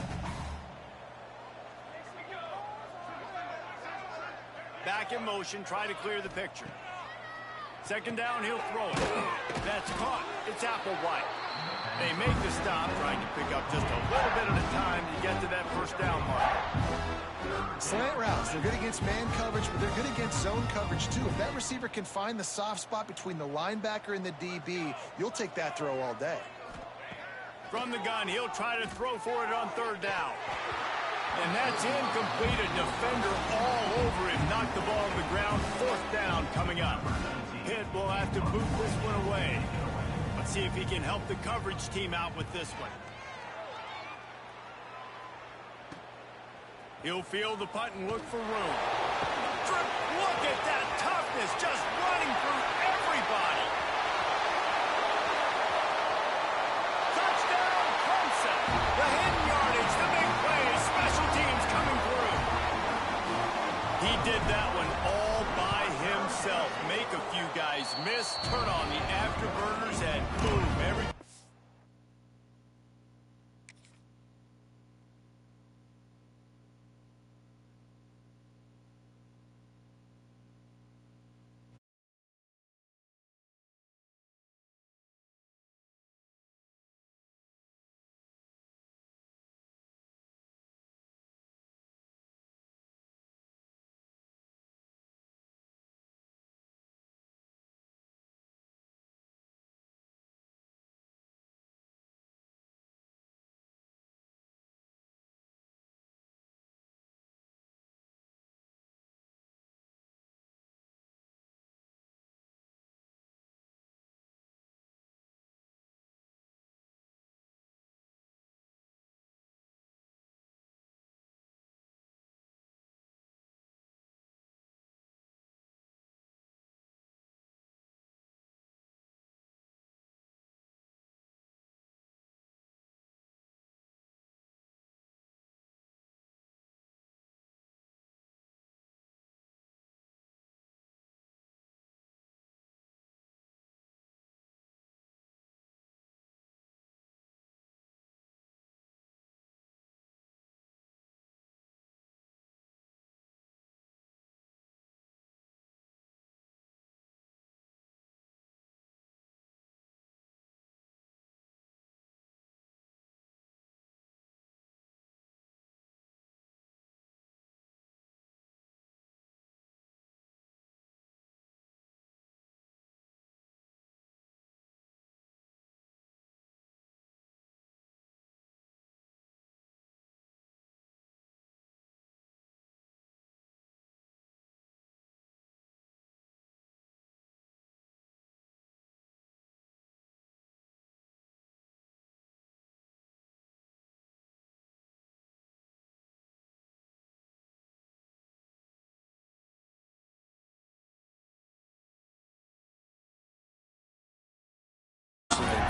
Back in motion, try to clear the picture. 2nd down, he'll throw it. That's caught. It's Applewhite. They make the stop, trying to pick up just a little bit at a time to get to that 1st down mark. Slant routes, they're good against man coverage, but they're good against zone coverage too. If that receiver can find the soft spot between the linebacker and the DB, you'll take that throw all day. From the gun, he'll try to throw for it on 3rd down. And that's incomplete. A defender all over him. Knocked the ball to the ground. 4th down coming up. Pitt will have to boot this one away. Let's see if he can help the coverage team out with this one. He'll field the punt and look for room. Look at that toughness, just running through everybody. Touchdown, Clemson. The hidden yardage, the big play, special teams coming through. He did that one all by himself. Make a few guys miss, turn on the afterburners, and boom, every...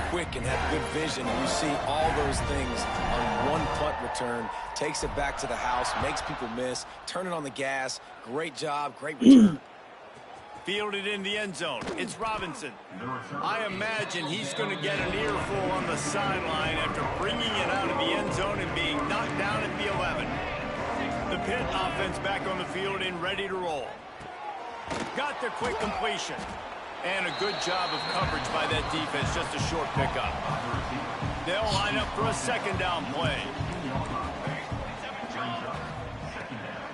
Quick and have good vision. You see all those things on one punt return. Takes it back to the house, makes people miss, turning on the gas. Great job, great return. Fielded in the end zone. It's Robinson. I imagine he's going to get an earful on the sideline after bringing it out of the end zone and being knocked down at the 11. The Pitt offense back on the field and ready to roll. Got the quick completion. And a good job of coverage by that defense, just a short pickup. They'll line up for a 2nd down play.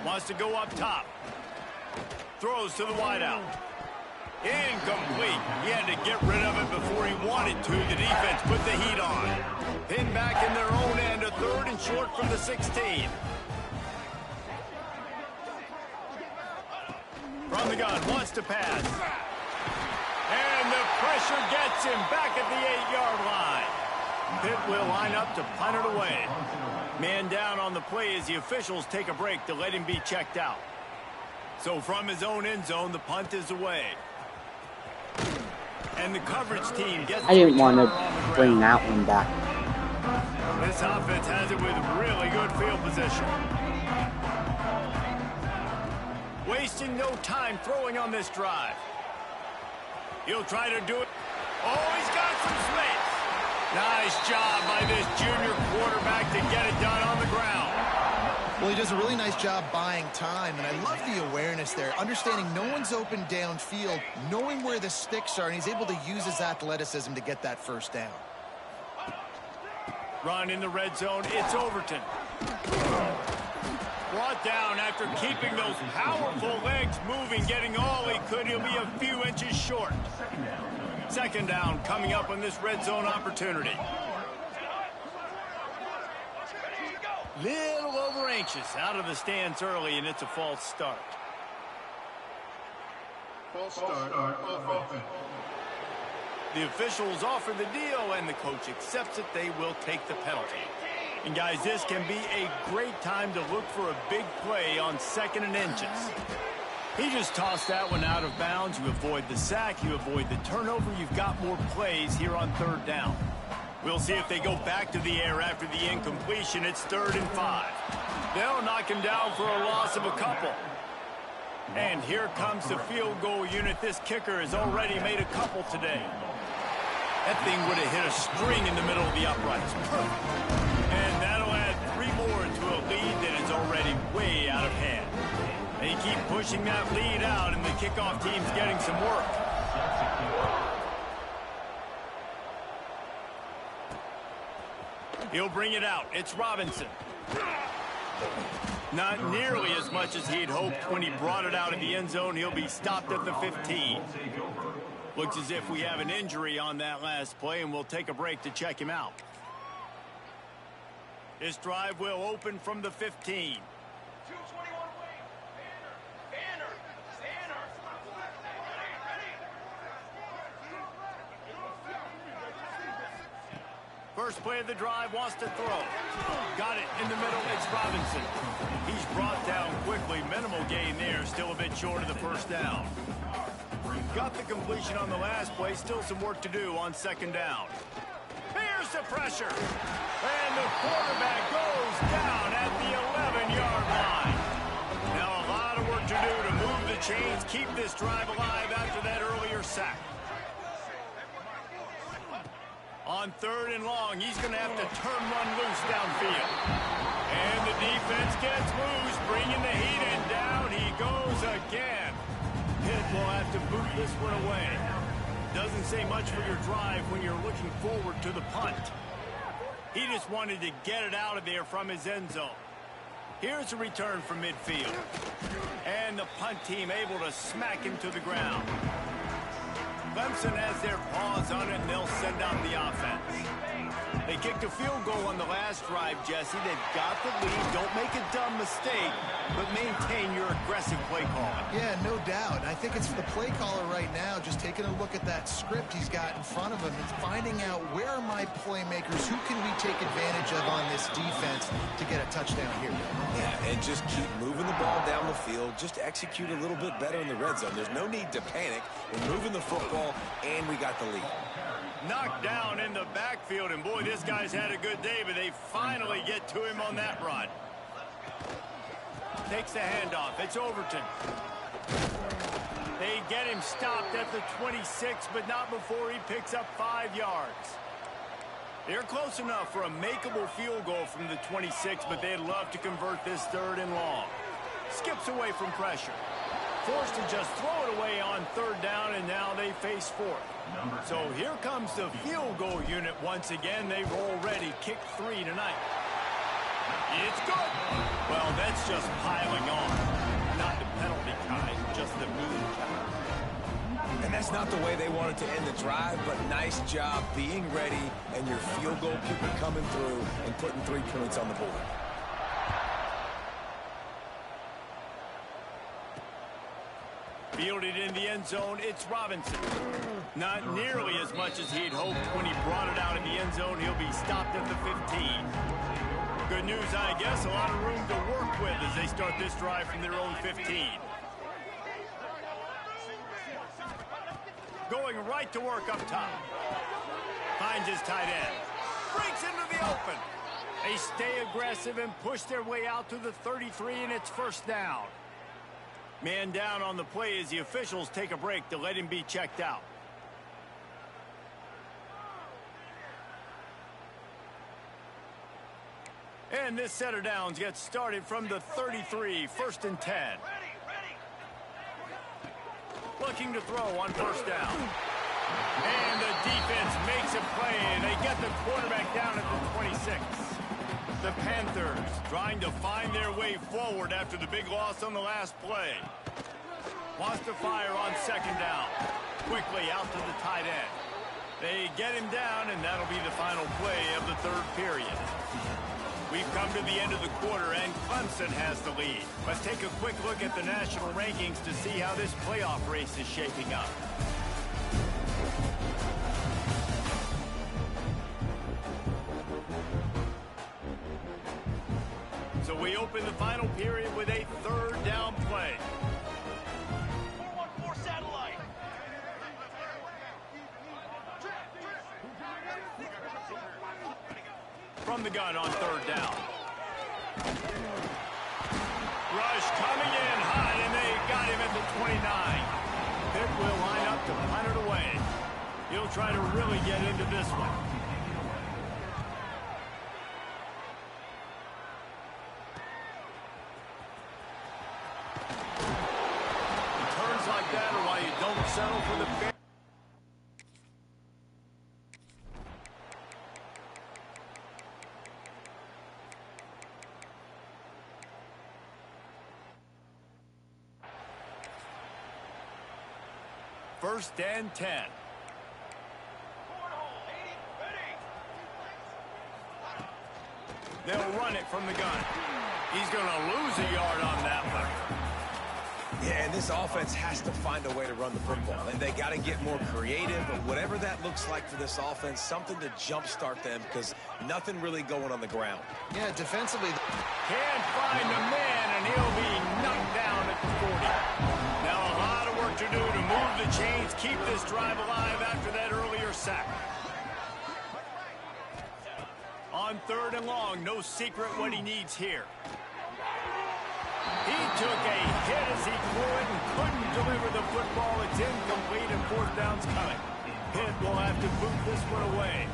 Wants to go up top. Throws to the wideout. Incomplete. He had to get rid of it before he wanted to. The defense put the heat on. Pinned back in their own end, a third and short from the 16. From the gun, wants to pass. And the pressure gets him back at the 8-yard line. Pitt will line up to punt it away. Man down on the play as the officials take a break to let him be checked out. So from his own end zone, the punt is away. And the coverage team gets I didn't want to bring that one back. This offense has it with really good field position. Wasting no time throwing on this drive. He'll try to do it. Oh, he's got some space. Nice job by this junior quarterback to get it done on the ground. Well, he does a really nice job buying time, and I love the awareness there, understanding no one's open downfield, knowing where the sticks are, and he's able to use his athleticism to get that first down. Run in the red zone, it's Overton. Brought down after keeping those powerful legs moving, getting all he could. He'll be a few inches short. Second down coming up on this red zone opportunity. Little over anxious out of the stands early, and it's a false start. False start on offense. The officials offer the deal, and the coach accepts it. They will take the penalty. And guys, this can be a great time to look for a big play on 2nd and inches. He just tossed that one out of bounds. You avoid the sack, you avoid the turnover. You've got more plays here on 3rd down. We'll see if they go back to the air after the incompletion. It's 3rd and 5. They'll knock him down for a loss of a couple. And here comes the field goal unit. This kicker has already made a couple today. That thing would have hit a string in the middle of the uprights. Perfect. And that'll add 3 more to a lead that is already way out of hand. They keep pushing that lead out, and the kickoff team's getting some work. He'll bring it out. It's Robinson. Not nearly as much as he'd hoped when he brought it out of the end zone. He'll be stopped at the 15. Looks as if we have an injury on that last play, and we'll take a break to check him out. This drive will open from the 15. First play of the drive, wants to throw. Got it in the middle, it's Robinson. He's brought down quickly, minimal gain there, still a bit short of the first down. Got the completion on the last play, still some work to do on 2nd down. Here's the pressure. And the quarterback goes down at the 11-yard line. Now a lot of work to do to move the chains, keep this drive alive after that earlier sack. On 3rd and long, he's going to have to turn one loose downfield. And the defense gets loose, bringing the heat in. Down he goes again. Pitt will have to boot this one away. Doesn't say much for your drive when you're looking forward to the punt. He just wanted to get it out of there from his end zone. Here's a return from midfield. And the punt team able to smack him to the ground. Clemson has their paws on it, and they'll send out the offense. They kicked a field goal on the last drive, Jesse. They've got the lead. Don't make a dumb mistake, but maintain your aggressive play calling. Yeah, no doubt. I think it's the play caller right now just taking a look at that script he's got in front of him and finding out where are my playmakers, who can we take advantage of on this defense to get a touchdown here. Yeah, and just keep moving the ball down the field. Just execute a little bit better in the red zone. There's no need to panic. We're moving the football, and we got the lead. Knocked down in the backfield, and boy, this guy's had a good day, but they finally get to him on that run. Takes the handoff. It's Overton. They get him stopped at the 26, but not before he picks up 5 yards. They're close enough for a makeable field goal from the 26, but they'd love to convert this 3rd and long. Skips away from pressure. Forced to just throw it away on 3rd down, and now they face 4th. So here comes the field goal unit once again. They've already kicked 3 tonight. It's good. Well, that's just piling on. Not the penalty kind, It's not the way they wanted to end the drive, but nice job being ready and your field goal keeper coming through and putting 3 points on the board. Fielded in the end zone, it's Robinson. Not nearly as much as he'd hoped when he brought it out in the end zone. He'll be stopped at the 15. Good news, I guess, a lot of room to work with as they start this drive from their own 15. Going right to work up top. Finds his tight end. Breaks into the open. They stay aggressive and push their way out to the 33, and it's first down. Man down on the play as the officials take a break to let him be checked out. And this set of downs gets started from the 33, 1st and 10. Looking to throw on first down. And the defense makes a play. They get the quarterback down at the 26. The Panthers trying to find their way forward after the big loss on the last play. Wants to fire on second down. Quickly out to the tight end. They get him down, and that'll be the final play of the 3rd period. We've come to the end of the quarter, and Clemson has the lead. Let's take a quick look at the national rankings to see how this playoff race is shaping up. So we open the final period with a 3rd down play. 414 satellite. From the gun on 3rd down. Rush coming in high, and they got him at the 29. Pitt will line up to punt it away. He'll try to really get into this one. Like that, or why you don't settle for the fair. First and 10. They'll run it from the gun. He's going to lose a yard on that one. Yeah, and this offense has to find a way to run the football, and they got to get more creative, but whatever that looks like for this offense, something to jumpstart them because nothing really going on the ground. Yeah, defensively. Can't find a man, and he'll be knocked down at the 40. Now a lot of work to do to move the chains, keep this drive alive after that earlier sack. On 3rd and long, no secret what he needs here. He took a hit as he threw it and couldn't deliver the football. It's incomplete and 4th down's coming. Pitt will have to boot this one away.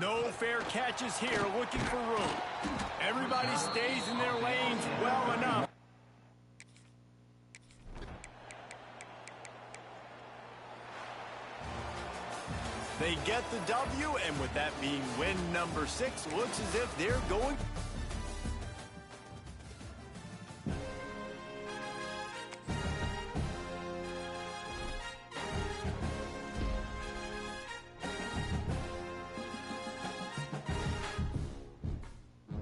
No fair catches here, looking for room. Everybody stays in their lanes well enough. They get the W, and with that being win number 6, looks as if they're going